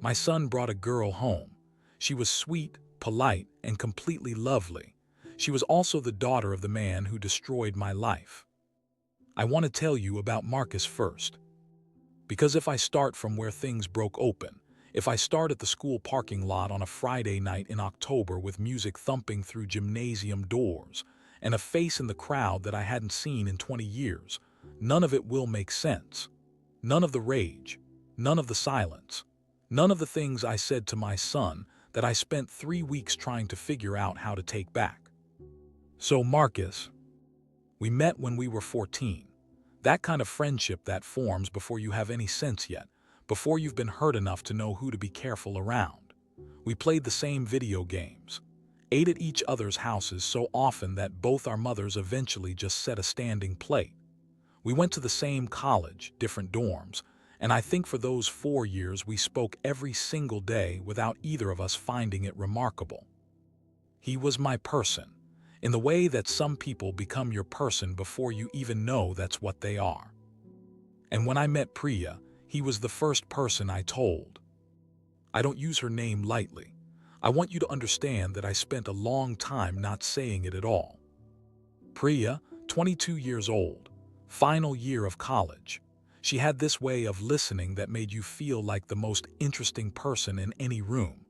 My son brought a girl home. She was sweet, polite, and completely lovely. She was also the daughter of the man who destroyed my life. I want to tell you about Marcus first. Because if I start from where things broke open, if I start at the school parking lot on a Friday night in October with music thumping through gymnasium doors and a face in the crowd that I hadn't seen in 20 years, none of it will make sense. None of the rage, none of the silence, none of the things I said to my son that I spent 3 weeks trying to figure out how to take back. So Marcus, we met when we were 14. That kind of friendship that forms before you have any sense yet, before you've been hurt enough to know who to be careful around. We played the same video games, ate at each other's houses so often that both our mothers eventually just set a standing plate. We went to the same college, different dorms, and I think for those 4 years we spoke every single day without either of us finding it remarkable. He was my person, in the way that some people become your person before you even know that's what they are. And when I met Priya, he was the first person I told. I don't use her name lightly. I want you to understand that I spent a long time not saying it at all. Priya, 22 years old, final year of college. She had this way of listening that made you feel like the most interesting person in any room.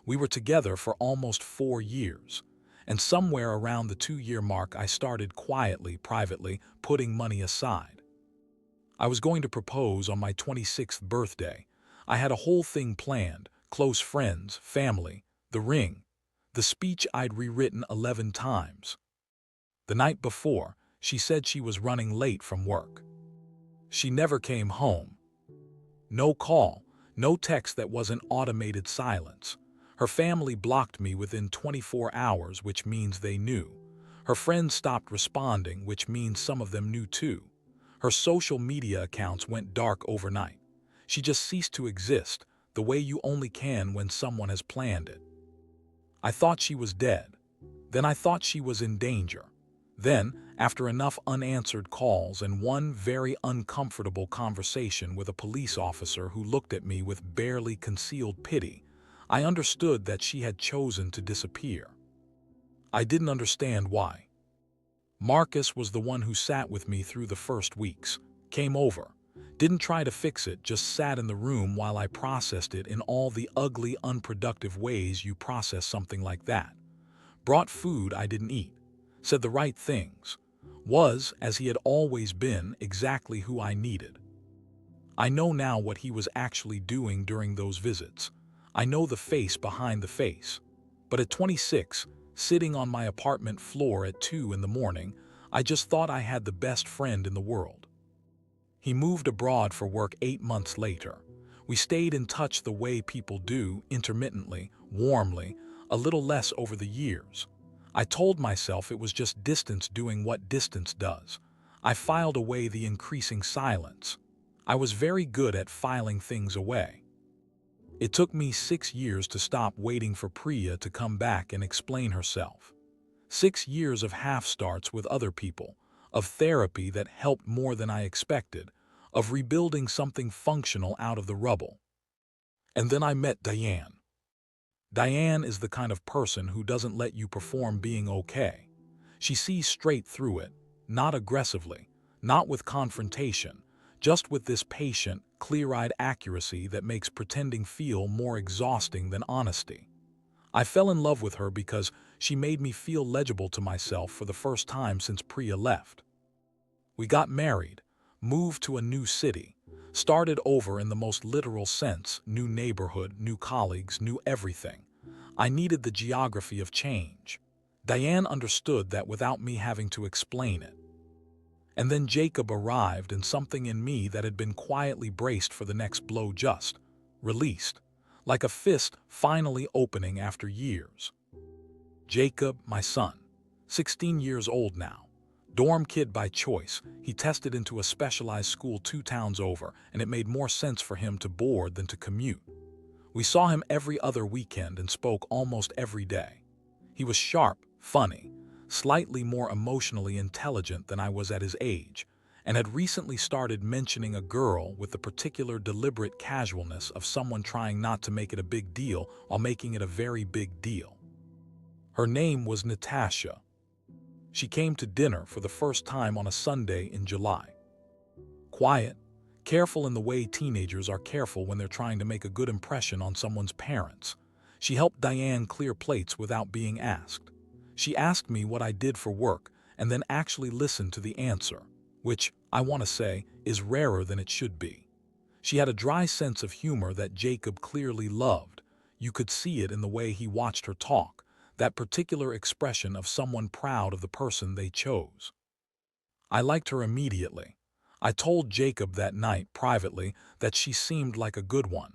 We were together for almost 4 years. And somewhere around the 2-year mark, I started quietly, privately, putting money aside. I was going to propose on my 26th birthday. I had a whole thing planned, close friends, family, the ring, the speech I'd rewritten 11 times. The night before, she said she was running late from work. She never came home. No call, no text that wasn't automated silence. Her family blocked me within 24 hours, which means they knew. Her friends stopped responding, which means some of them knew too. Her social media accounts went dark overnight. She just ceased to exist, the way you only can when someone has planned it. I thought she was dead. Then I thought she was in danger. Then, after enough unanswered calls and one very uncomfortable conversation with a police officer who looked at me with barely concealed pity, I understood that she had chosen to disappear. I didn't understand why. Marcus was the one who sat with me through the first weeks, came over, didn't try to fix it, just sat in the room while I processed it in all the ugly, unproductive ways you process something like that. Brought food I didn't eat, said the right things, was, as he had always been, exactly who I needed. I know now what he was actually doing during those visits. I know the face behind the face. But at 26, sitting on my apartment floor at 2 in the morning, I just thought I had the best friend in the world. He moved abroad for work 8 months later. We stayed in touch the way people do, intermittently, warmly, a little less over the years. I told myself it was just distance doing what distance does. I filed away the increasing silence. I was very good at filing things away. It took me 6 years to stop waiting for Priya to come back and explain herself. 6 years of half-starts with other people, of therapy that helped more than I expected, of rebuilding something functional out of the rubble. And then I met Diane. Diane is the kind of person who doesn't let you perform being okay. She sees straight through it, not aggressively, not with confrontation, just with this patient, clear-eyed accuracy that makes pretending feel more exhausting than honesty. I fell in love with her because she made me feel legible to myself for the first time since Priya left. We got married, moved to a new city, started over in the most literal sense, new neighborhood, new colleagues, new everything. I needed the geography of change. Diane understood that without me having to explain it. And then Jacob arrived, and something in me that had been quietly braced for the next blow just released, like a fist finally opening after years. Jacob, my son, 16 years old now, dorm kid by choice. He tested into a specialized school 2 towns over, and it made more sense for him to board than to commute. We saw him every other weekend and spoke almost every day. He was sharp, funny, slightly more emotionally intelligent than I was at his age, and had recently started mentioning a girl with the particular deliberate casualness of someone trying not to make it a big deal while making it a very big deal. Her name was Natasha. She came to dinner for the first time on a Sunday in July. Quiet, careful in the way teenagers are careful when they're trying to make a good impression on someone's parents. She helped Diane clear plates without being asked. She asked me what I did for work and then actually listened to the answer, which, I want to say, is rarer than it should be. She had a dry sense of humor that Jacob clearly loved. You could see it in the way he watched her talk, that particular expression of someone proud of the person they chose. I liked her immediately. I told Jacob that night privately that she seemed like a good one.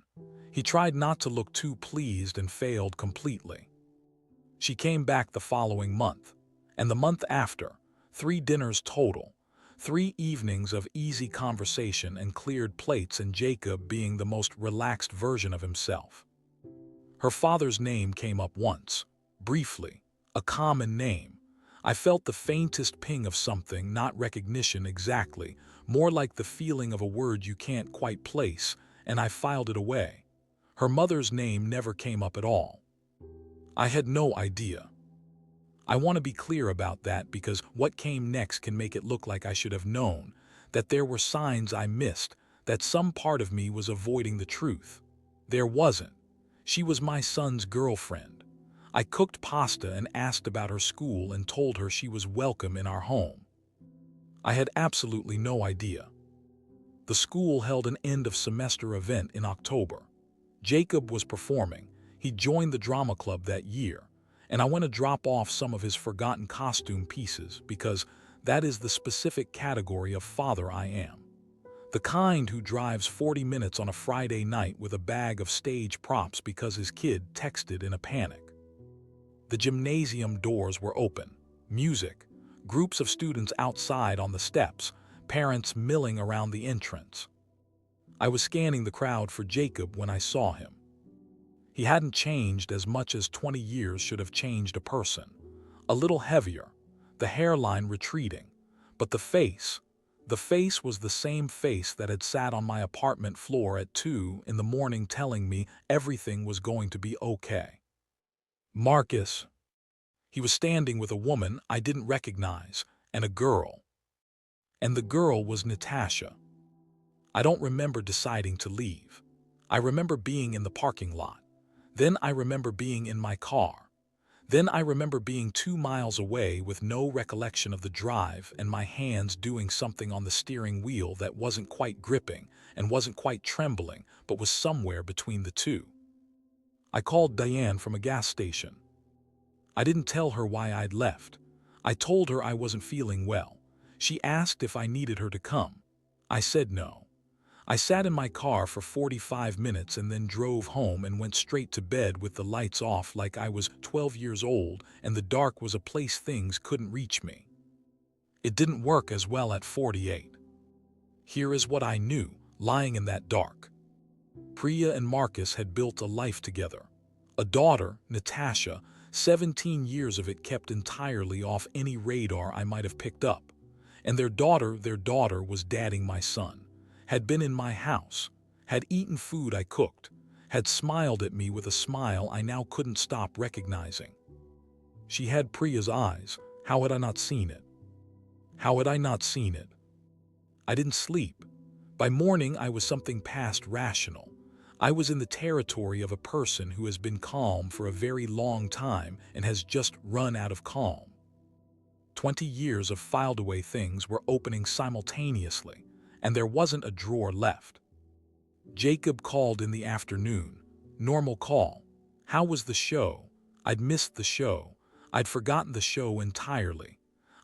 He tried not to look too pleased and failed completely. She came back the following month, and the month after, 3 dinners total, 3 evenings of easy conversation and cleared plates, and Jacob being the most relaxed version of himself. Her father's name came up once, briefly, a common name. I felt the faintest ping of something, not recognition exactly, more like the feeling of a word you can't quite place, and I filed it away. Her mother's name never came up at all. I had no idea. I want to be clear about that because what came next can make it look like I should have known, that there were signs I missed, that some part of me was avoiding the truth. There wasn't. She was my son's girlfriend. I cooked pasta and asked about her school and told her she was welcome in our home. I had absolutely no idea. The school held an end-of-semester event in October. Jacob was performing. He joined the drama club that year, and I went to drop off some of his forgotten costume pieces because that is the specific category of father I am. The kind who drives 40 minutes on a Friday night with a bag of stage props because his kid texted in a panic. The gymnasium doors were open. Music, groups of students outside on the steps, parents milling around the entrance. I was scanning the crowd for Jacob when I saw him. He hadn't changed as much as 20 years should have changed a person. A little heavier, the hairline retreating, but the face was the same face that had sat on my apartment floor at 2 in the morning telling me everything was going to be okay. Marcus. He was standing with a woman I didn't recognize, and a girl. And the girl was Natasha. I don't remember deciding to leave. I remember being in the parking lot. Then I remember being in my car. Then I remember being 2 miles away with no recollection of the drive and my hands doing something on the steering wheel that wasn't quite gripping and wasn't quite trembling, but was somewhere between the two. I called Diane from a gas station. I didn't tell her why I'd left. I told her I wasn't feeling well. She asked if I needed her to come. I said no. I sat in my car for 45 minutes and then drove home and went straight to bed with the lights off like I was 12 years old and the dark was a place things couldn't reach me. It didn't work as well at 48. Here is what I knew, lying in that dark. Priya and Marcus had built a life together. A daughter, Natasha, 17 years of it kept entirely off any radar I might have picked up. And their daughter was dadding my son. Had been in my house, had eaten food I cooked, had smiled at me with a smile I now couldn't stop recognizing. She had Priya's eyes. How had I not seen it? How had I not seen it? I didn't sleep. By morning, I was something past rational. I was in the territory of a person who has been calm for a very long time and has just run out of calm. 20 years of filed-away things were opening simultaneously, and there wasn't a drawer left. Jacob called in the afternoon. Normal call. How was the show? I'd missed the show. I'd forgotten the show entirely.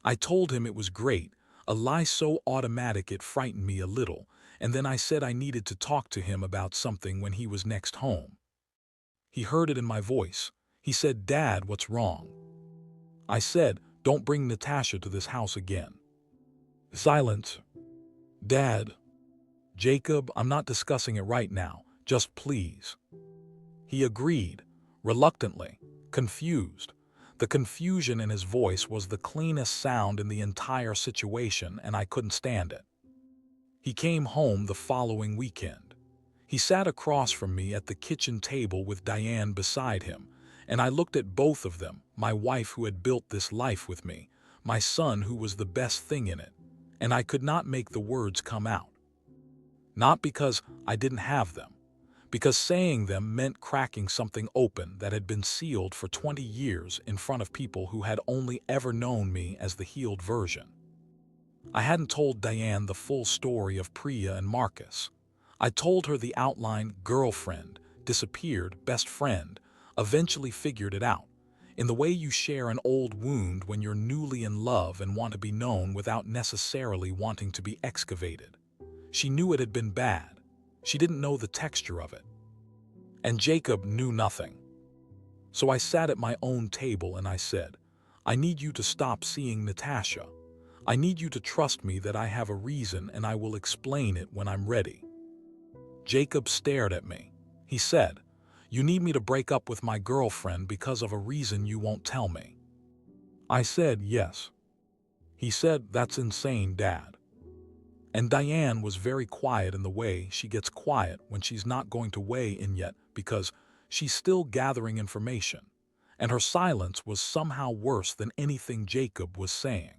I told him it was great, a lie so automatic it frightened me a little, and then I said I needed to talk to him about something when he was next home. He heard it in my voice. He said, "Dad, what's wrong?" I said, "Don't bring Natasha to this house again." Silence. "Dad." "Jacob, I'm not discussing it right now. Just please." He agreed, reluctantly, confused. The confusion in his voice was the cleanest sound in the entire situation, and I couldn't stand it. He came home the following weekend. He sat across from me at the kitchen table with Diane beside him, and I looked at both of them, my wife who had built this life with me, my son who was the best thing in it, and I could not make the words come out. Not because I didn't have them, because saying them meant cracking something open that had been sealed for 20 years in front of people who had only ever known me as the healed version. I hadn't told Diane the full story of Priya and Marcus. I told her the outline: girlfriend, disappeared, best friend, eventually figured it out, in the way you share an old wound when you're newly in love and want to be known without necessarily wanting to be excavated. She knew it had been bad. She didn't know the texture of it. And Jacob knew nothing. So I sat at my own table and I said, I need you to stop seeing Natasha. I need you to trust me that I have a reason and I will explain it when I'm ready. Jacob stared at me. He said, you need me to break up with my girlfriend because of a reason you won't tell me. I said, yes. He said, that's insane, Dad. And Diane was very quiet in the way she gets quiet when she's not going to weigh in yet because she's still gathering information, and her silence was somehow worse than anything Jacob was saying.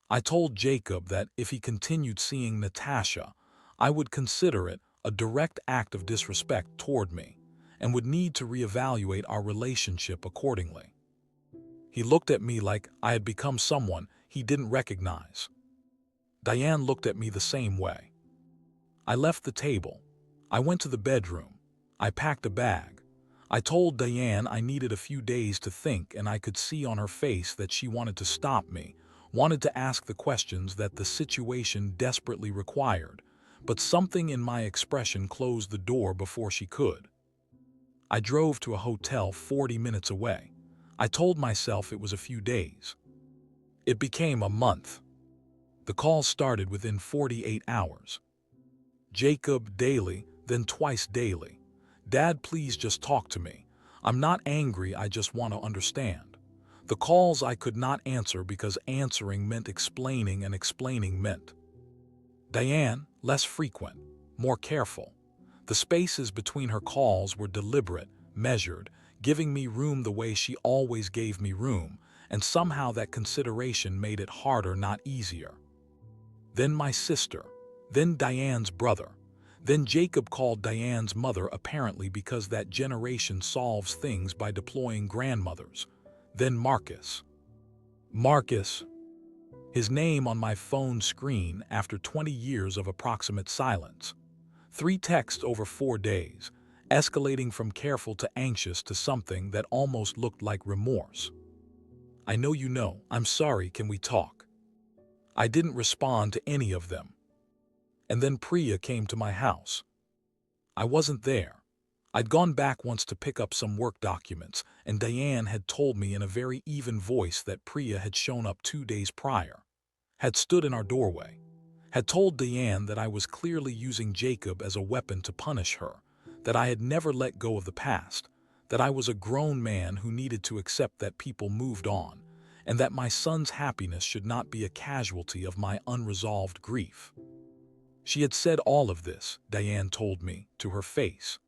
I told Jacob that if he continued seeing Natasha, I would consider it a direct act of disrespect toward me and would need to reevaluate our relationship accordingly. He looked at me like I had become someone he didn't recognize. Diane looked at me the same way. I left the table. I went to the bedroom. I packed a bag. I told Diane I needed a few days to think, and I could see on her face that she wanted to stop me, wanted to ask the questions that the situation desperately required, but something in my expression closed the door before she could. I drove to a hotel 40 minutes away. I told myself it was a few days. It became a month. The calls started within 48 hours. Jacob daily, then twice daily. Dad, please just talk to me. I'm not angry, I just want to understand. The calls I could not answer because answering meant explaining and explaining meant. Diane, less frequent, more careful. The spaces between her calls were deliberate, measured, giving me room the way she always gave me room, and somehow that consideration made it harder, not easier. Then my sister, then Diane's brother, then Jacob called Diane's mother apparently because that generation solves things by deploying grandmothers, then Marcus. Marcus, his name on my phone screen after 20 years of approximate silence. 3 texts over 4 days, escalating from careful to anxious to something that almost looked like remorse. I know you know, I'm sorry, can we talk? I didn't respond to any of them. And then Priya came to my house. I wasn't there. I'd gone back once to pick up some work documents, and Diane had told me in a very even voice that Priya had shown up 2 days prior, had stood in our doorway, had told Diane that I was clearly using Jacob as a weapon to punish her, that I had never let go of the past, that I was a grown man who needed to accept that people moved on, and that my son's happiness should not be a casualty of my unresolved grief. She had said all of this, Diane told me, to her face.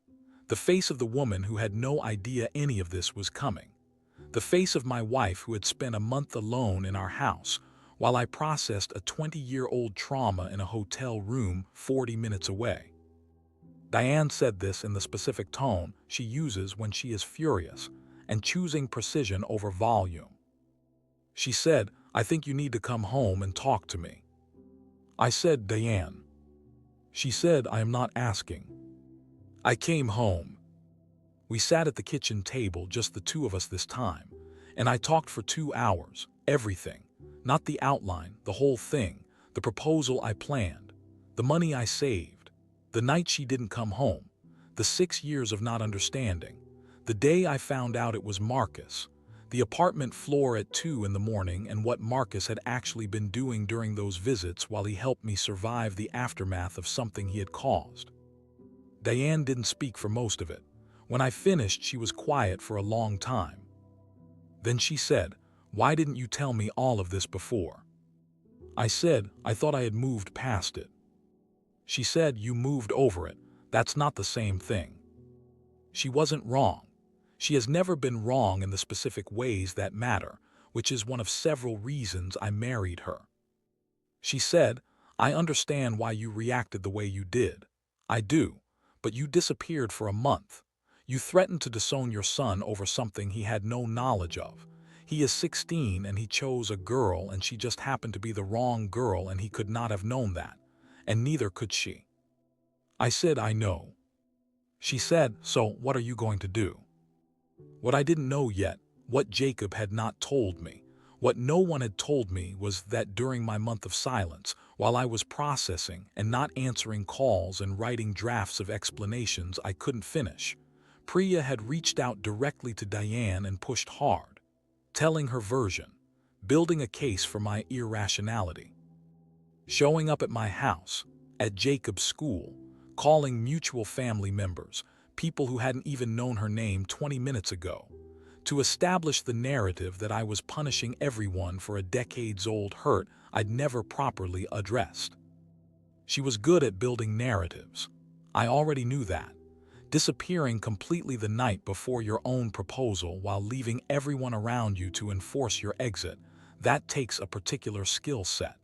The face of the woman who had no idea any of this was coming. The face of my wife who had spent a month alone in our house, while I processed a 20-year-old trauma in a hotel room 40 minutes away. Diane said this in the specific tone she uses when she is furious, and choosing precision over volume. She said, I think you need to come home and talk to me. I said, Diane. She said, I am not asking. I came home. We sat at the kitchen table, just the two of us this time, and I talked for 2 hours, everything, not the outline, the whole thing, the proposal I planned, the money I saved, the night she didn't come home, the 6 years of not understanding, the day I found out it was Marcus, the apartment floor at 2 in the morning, and what Marcus had actually been doing during those visits while he helped me survive the aftermath of something he had caused. Diane didn't speak for most of it. When I finished, she was quiet for a long time. Then she said, why didn't you tell me all of this before? I said, I thought I had moved past it. She said, "You moved over it. That's not the same thing." She wasn't wrong. She has never been wrong in the specific ways that matter, which is one of several reasons I married her. She said, "I understand why you reacted the way you did. I do, but you disappeared for a month. You threatened to disown your son over something he had no knowledge of. He is 16 and he chose a girl and she just happened to be the wrong girl and he could not have known that, and neither could she." I said, "I know." She said, "So what are you going to do?" What I didn't know yet, what Jacob had not told me, what no one had told me was that during my month of silence, while I was processing and not answering calls and writing drafts of explanations I couldn't finish, Priya had reached out directly to Diane and pushed hard, telling her version, building a case for my irrationality. Showing up at my house, at Jacob's school, calling mutual family members, people who hadn't even known her name 20 minutes ago, to establish the narrative that I was punishing everyone for a decades-old hurt I'd never properly addressed. She was good at building narratives. I already knew that. Disappearing completely the night before your own proposal while leaving everyone around you to enforce your exit, that takes a particular skill set.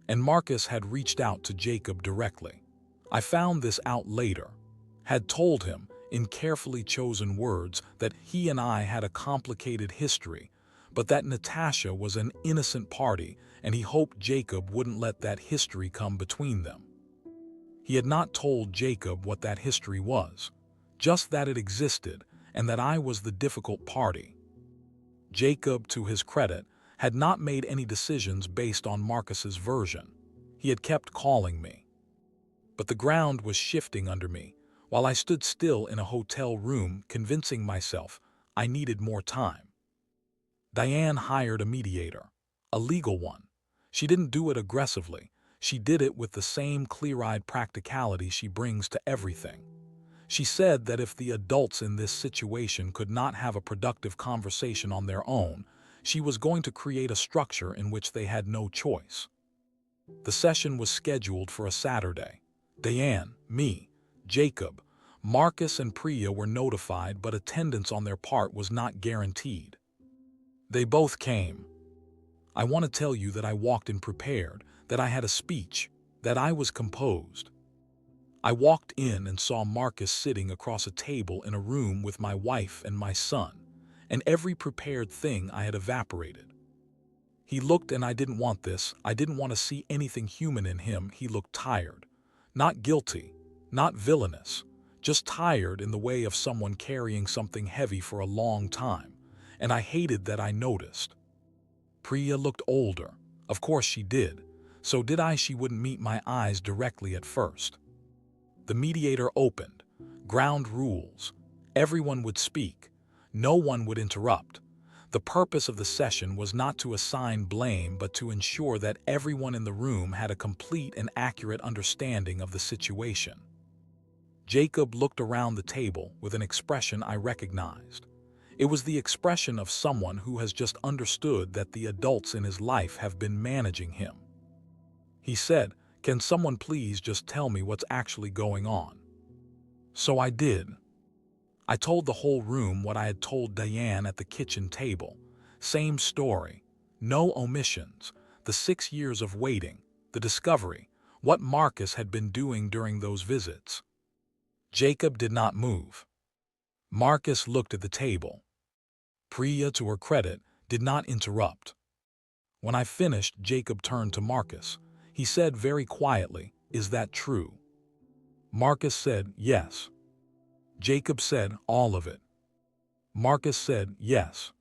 And Marcus had reached out to Jacob directly. I found this out later, had told him, in carefully chosen words, that he and I had a complicated history, but that Natasha was an innocent party and he hoped Jacob wouldn't let that history come between them. He had not told Jacob what that history was, just that it existed and that I was the difficult party. Jacob, to his credit, had not made any decisions based on Marcus's version. He had kept calling me. But the ground was shifting under me, while I stood still in a hotel room convincing myself I needed more time. Diane hired a mediator, a legal one. She didn't do it aggressively. She did it with the same clear-eyed practicality she brings to everything. She said that if the adults in this situation could not have a productive conversation on their own, she was going to create a structure in which they had no choice. The session was scheduled for a Saturday. Diane, me, Jacob, Marcus and Priya were notified, but attendance on their part was not guaranteed. They both came. I want to tell you that I walked in prepared, that I had a speech, that I was composed. I walked in and saw Marcus sitting across a table in a room with my wife and my son, and every prepared thing I had evaporated. He looked, and I didn't want this. I didn't want to see anything human in him. He looked tired. Not guilty, not villainous, just tired in the way of someone carrying something heavy for a long time, and I hated that I noticed. Priya looked older. Of course she did. So did I. She wouldn't meet my eyes directly at first. The mediator opened. Ground rules. Everyone would speak. No one would interrupt. The purpose of the session was not to assign blame, but to ensure that everyone in the room had a complete and accurate understanding of the situation. Jacob looked around the table with an expression I recognized. It was the expression of someone who has just understood that the adults in his life have been managing him. He said, "Can someone please just tell me what's actually going on?" So I did. I told the whole room what I had told Diane at the kitchen table. Same story. No omissions. The 6 years of waiting. The discovery. What Marcus had been doing during those visits. Jacob did not move. Marcus looked at the table. Priya, to her credit, did not interrupt. When I finished, Jacob turned to Marcus. He said very quietly, "Is that true?" Marcus said, "Yes." Jacob said, "All of it?" Marcus said, "Yes."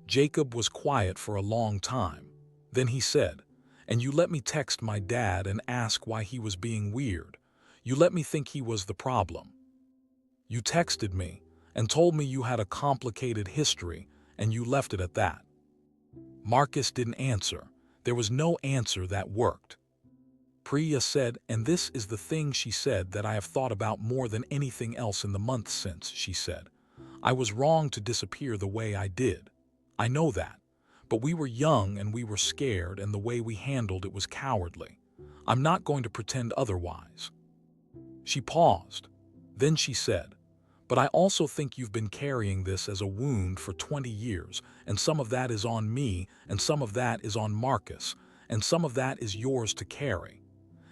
Jacob was quiet for a long time. Then he said, "And you let me text my dad and ask why he was being weird. You let me think he was the problem. You texted me and told me you had a complicated history, and you left it at that." Marcus didn't answer. There was no answer that worked. Priya said, "And this is the thing," she said, "that I have thought about more than anything else in the months since," she said. "I was wrong to disappear the way I did. I know that. But we were young and we were scared, and the way we handled it was cowardly. I'm not going to pretend otherwise. She paused. Then she said, but I also think you've been carrying this as a wound for 20 years, and some of that is on me, and some of that is on Marcus, and some of that is yours to carry.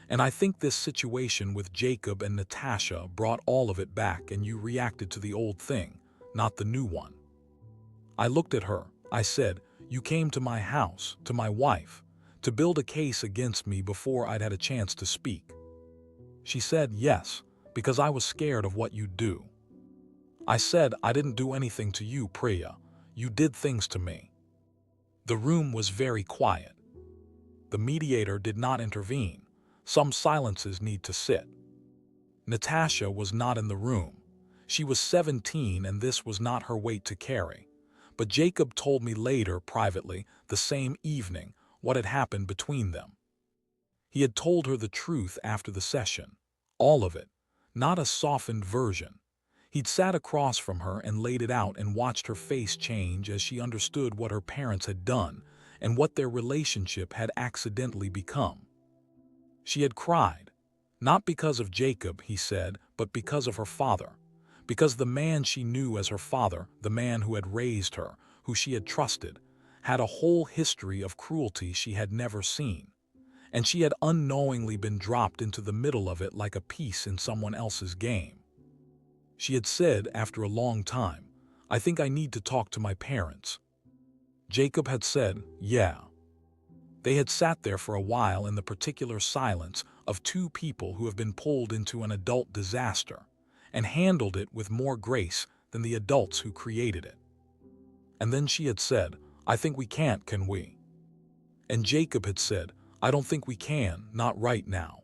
And I think this situation with Jacob and Natasha brought all of it back, and you reacted to the old thing, not the new one. I looked at her. I said, you came to my house, to my wife, to build a case against me before I'd had a chance to speak. She said, yes, because I was scared of what you'd do. I said, I didn't do anything to you, Priya. You did things to me. The room was very quiet. The mediator did not intervene. Some silences need to sit. Natasha was not in the room. She was 17 and this was not her weight to carry. But Jacob told me later, privately, the same evening, what had happened between them. He had told her the truth after the session. All of it, not a softened version. He'd sat across from her and laid it out and watched her face change as she understood what her parents had done and what their relationship had accidentally become. She had cried, not because of Jacob, he said, but because of her father. Because the man she knew as her father, the man who had raised her, who she had trusted, had a whole history of cruelty she had never seen. And she had unknowingly been dropped into the middle of it like a piece in someone else's game. She had said, after a long time, I think I need to talk to my parents. Jacob had said, yeah. They had sat there for a while in the particular silence of two people who have been pulled into an adult disaster and handled it with more grace than the adults who created it. And then she had said, I think we can't, can we? And Jacob had said, I don't think we can, not right now.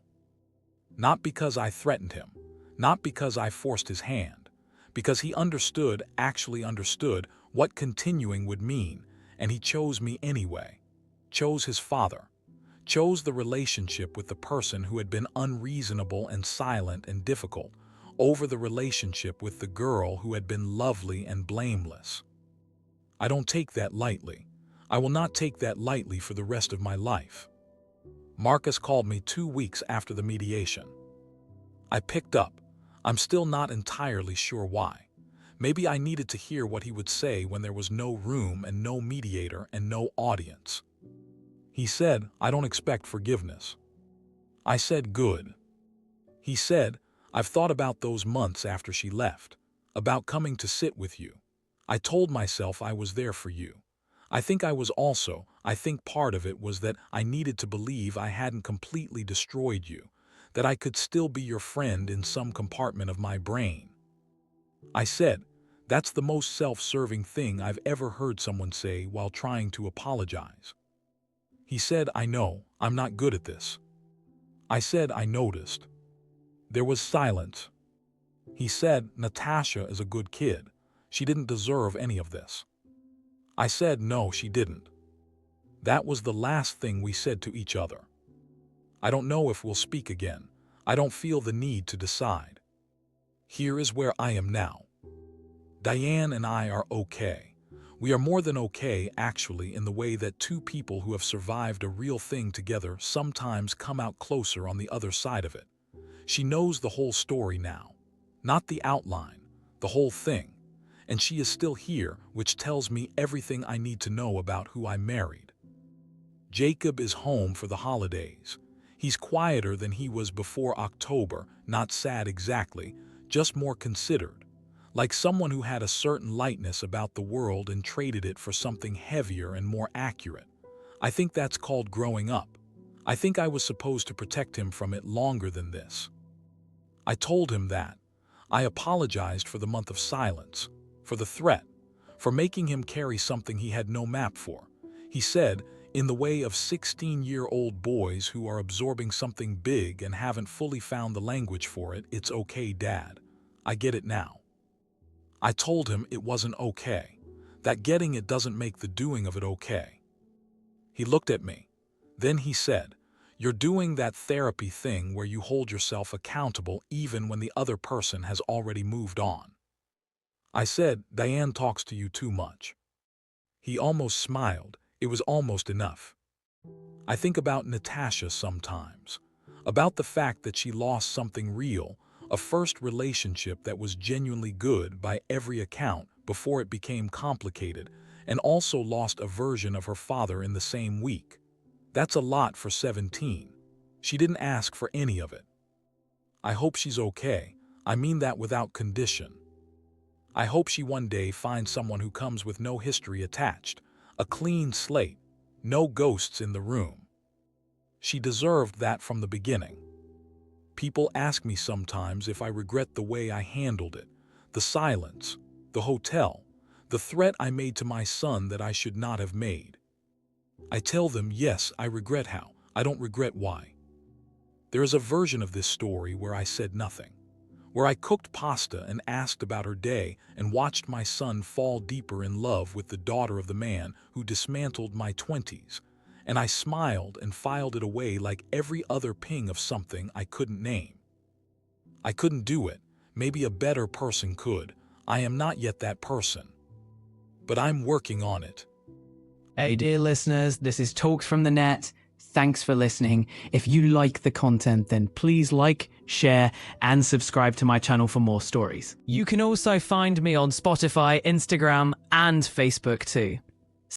Not because I threatened him, not because I forced his hand, because he understood, actually understood, what continuing would mean, and he chose me anyway. Chose his father. Chose the relationship with the person who had been unreasonable and silent and difficult, over the relationship with the girl who had been lovely and blameless. I don't take that lightly. I will not take that lightly for the rest of my life. Marcus called me 2 weeks after the mediation. I picked up. I'm still not entirely sure why. Maybe I needed to hear what he would say when there was no room and no mediator and no audience. He said, I don't expect forgiveness. I said, good. He said, I've thought about those months after she left, about coming to sit with you. I told myself I was there for you. I think part of it was that I needed to believe I hadn't completely destroyed you, that I could still be your friend in some compartment of my brain. I said, that's the most self-serving thing I've ever heard someone say while trying to apologize. He said, I know, I'm not good at this. I said, I noticed. There was silence. He said, Natasha is a good kid. She didn't deserve any of this. I said, no, she didn't. That was the last thing we said to each other. I don't know if we'll speak again. I don't feel the need to decide. Here is where I am now. Diane and I are okay. We are more than okay, actually, in the way that two people who have survived a real thing together sometimes come out closer on the other side of it. She knows the whole story now. Not the outline, the whole thing. And she is still here, which tells me everything I need to know about who I married. Jacob is home for the holidays. He's quieter than he was before October, not sad exactly, just more considered. Like someone who had a certain lightness about the world and traded it for something heavier and more accurate. I think that's called growing up. I think I was supposed to protect him from it longer than this. I told him that. I apologized for the month of silence, for the threat, for making him carry something he had no map for. He said, in the way of 16-year-old boys who are absorbing something big and haven't fully found the language for it, it's okay, Dad. I get it now. I told him it wasn't okay, that getting it doesn't make the doing of it okay. He looked at me. Then he said, you're doing that therapy thing where you hold yourself accountable even when the other person has already moved on. I said, Diane talks to you too much. He almost smiled. It was almost enough. I think about Natasha sometimes, about the fact that she lost something real, a first relationship that was genuinely good by every account before it became complicated, and also lost a version of her father in the same week. That's a lot for 17. She didn't ask for any of it. I hope she's okay. I mean that without condition. I hope she one day finds someone who comes with no history attached, a clean slate, no ghosts in the room. She deserved that from the beginning. People ask me sometimes if I regret the way I handled it, the silence, the hotel, the threat I made to my son that I should not have made. I tell them, yes, I regret how. I don't regret why. There is a version of this story where I said nothing, where I cooked pasta and asked about her day and watched my son fall deeper in love with the daughter of the man who dismantled my 20s, and I smiled and filed it away like every other ping of something I couldn't name. I couldn't do it. Maybe a better person could. I am not yet that person. But I'm working on it. Hey, dear listeners, this is Talks from the Net. Thanks for listening. If you like the content, then please like, share, and subscribe to my channel for more stories. You can also find me on Spotify, Instagram, and Facebook too.